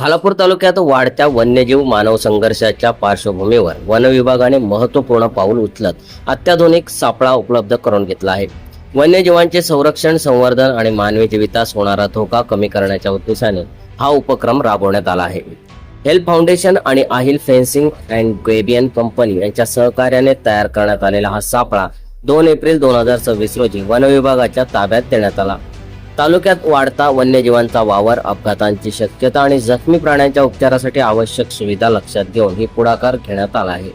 खालापूर तालुक्यात वाढत्या वन्यजीव मानव संघर्षाच्या पार्श्वभूमीवर वन विभागाने महत्त्वपूर्ण पाऊल उचलत अत्याधुनिक सापळा उपलब्ध करून घेतला आहे। वन्यजीवांचे संरक्षण, संवर्धन आणि मानवी जीवितास होणारा धोका कमी करण्याच्या उद्देशाने हा उपक्रम राबवण्यात आला आहे। हेल्प फाउंडेशन आणि Aahil Fencing and Gabion company यांच्या सहकार्याने तयार करण्यात आलेला हा सापळा 2 एप्रिल 2026 रोजी वन विभागाच्या ताब्यात देण्यात आला। तालुक्यात वाढता वन्यजीवांचा वावर, अपघातांची शक्यता आणि जखमी प्राण्यांच्या उपचारासाठी आवश्यक सुविधा लक्षात घेऊन ही पुढाकार घेण्यात आला आहे।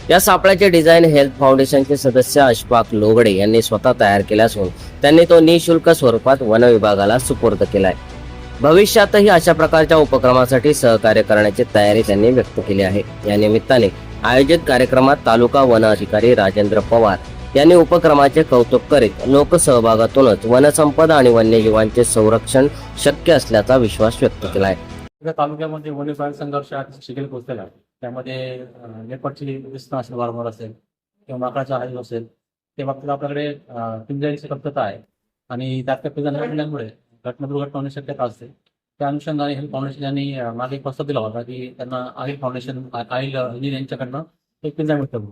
या सापळ्याचे डिझाईन हेल्प फाउंडेशनचे सदस्य अशफाक लोगडे यांनी स्वतः तयार केला असून त्यांनी तो निःशुल्क स्वरूपात वन विभागाला सुपूर्द केलाय। भविष्यातही अशा प्रकारच्या उपक्रमासाठी सहकार्य करण्याची तयारी त्यांनी व्यक्त केली आहे। या निमित्ताने आयोजित कार्यक्रमात तालुका वन अधिकारी राजेंद्र पवार यांनी उपक्रमाचे कौतुक करीत लोकसहभागातूनच वनसंपदा आणि वन्यजीवांचे संरक्षण शक्य असल्याचा विश्वास व्यक्त केला आहे। तालुक्यामध्ये वन्यप्राण संघर्ष शिकेल पोहोचलेला आहे। त्यामध्ये लेपर्डची दिसणं असेल, वारंवार असेल किंवा माकडाचा हाल असेल, ते बाबतीत आपल्याकडे पिंजऱ्यांची कमतरता आहे आणि त्यात पिंजरा न मिळाल्यामुळे दुर्घटना होण्याची शक्यता असते। त्या अनुषंगाने हेल्प फाउंडेशन यांनी मागे एक प्रस्ताव दिला होता की त्यांना आहिल फाउंडेशन, आहिल इंजिन यांच्याकडनं एक पिंजरा मिळतो।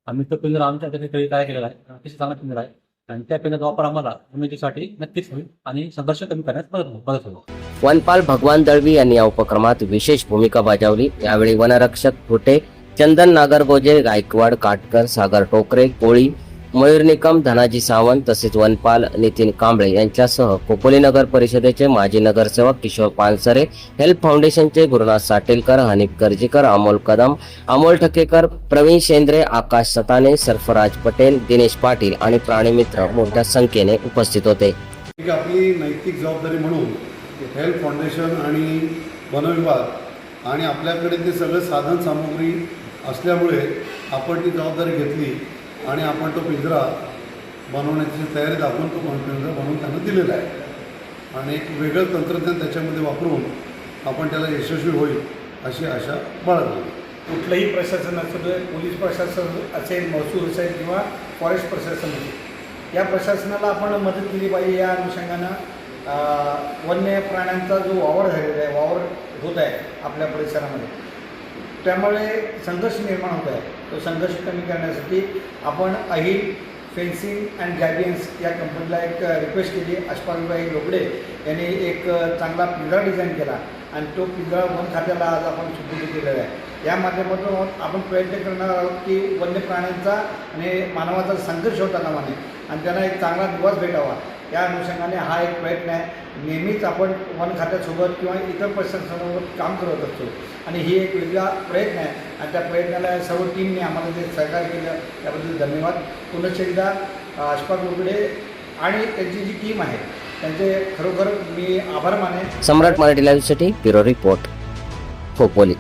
आम्ही तो पिंजरा आमच्या ठिकाणी तयार केलेला आहे, अतिशय चांगला पिंजरा आहे आणि त्या पिंजऱ्याचा वापर आम्हाला वन्यजीवांसाठी नक्कीच होईल आणि संघर्ष कमी करण्यास मदत होईल। वनपाल भगवान दळवी यांनी या उपक्रमात विशेष भूमिका बजावली। यावेळी वनरक्षक फुटे, चंदन नागरगोजे, गायकवाड, काटकर, सागर टोकरे, कोळी, मयूर निकम, धनाजी सावंत तसेच वनपाल नितीन कांबळे यांच्यासह खोपोली नगर परिषदेचे माजी नगरसेवक किशोर पानसरे, हेल्प फाउंडेशनचे गुरुनाथ साटेलकर, हनीफ गर्जीकर, अमोल कदम, अमोल ठकेकर, प्रवीण शेंद्रे, आकाश सताने, सरफराज पटेल, दिनेश पाटील आणि प्राणीमित्र मोठ्या संख्येने उपस्थित होते। आपली नैतिक जबाबदारी म्हणून हेल्प फाउंडेशन आणि वन विभाग आणि आपल्याकडे ते सगळं साधन सामुग्री असल्यामुळे आपण ती जबाबदारी घेतली आणि आपण तो पिंजरा बनवण्याची तयारी दाखवून तो पिंजरा बनवून त्यांना दिलेला आहे आणि एक वेगळं तंत्रज्ञान त्याच्यामध्ये वापरून आपण त्याला यशस्वी होईल अशी आशा बाळगली। कुठलंही प्रशासन असेल, पोलीस प्रशासन असेल, महसूल असेल किंवा फॉरेस्ट प्रशासन असेल, या प्रशासनाला आपण मदत केली पाहिजे। या अनुषंगानं वन्य प्राण्यांचा जो वावर झालेला आहे, वावर होत आहे आपल्या परिसरामध्ये, त्यामुळे संघर्ष निर्माण होत आहे। तो संघर्ष कमी करण्यासाठी आपण अहिल फेन्सिंग अँड गॅबियन्स या कंपनीला एक रिक्वेस्ट केली। अशफाकभाई लोगडे यांनी एक चांगला पिंजरा डिझाईन केला आणि तो पिंजरा वन खात्याला आज आपण सुपूर्द केलेला आहे। या माध्यमातून आपण प्रयत्न करणार आहोत की वन्य प्राण्यांचा आणि मानवाचा संघर्ष होता कामा नये आणि त्यांना एक चांगला दिवस भेटावा। या अनुषंगाने हा एक प्रयत्न आहे। नेहमीच आपण वन खात्यासोबत किंवा इतर प्रशासनासोबत काम करत असतो आणि ही एक वेगळा प्रयत्न आहे आणि त्या प्रयत्नाला सर्व टीमने आम्हाला जे सहकार्य केलं त्याबद्दल धन्यवाद। पुन्हा एकदा अशफाक लोगडे आणि त्यांची जी टीम आहे त्यांचे खरोखर मी आभार मानेन। सम्राट मराठी लाईव्हसाठी ब्युरो रिपोर्ट, खोपोली।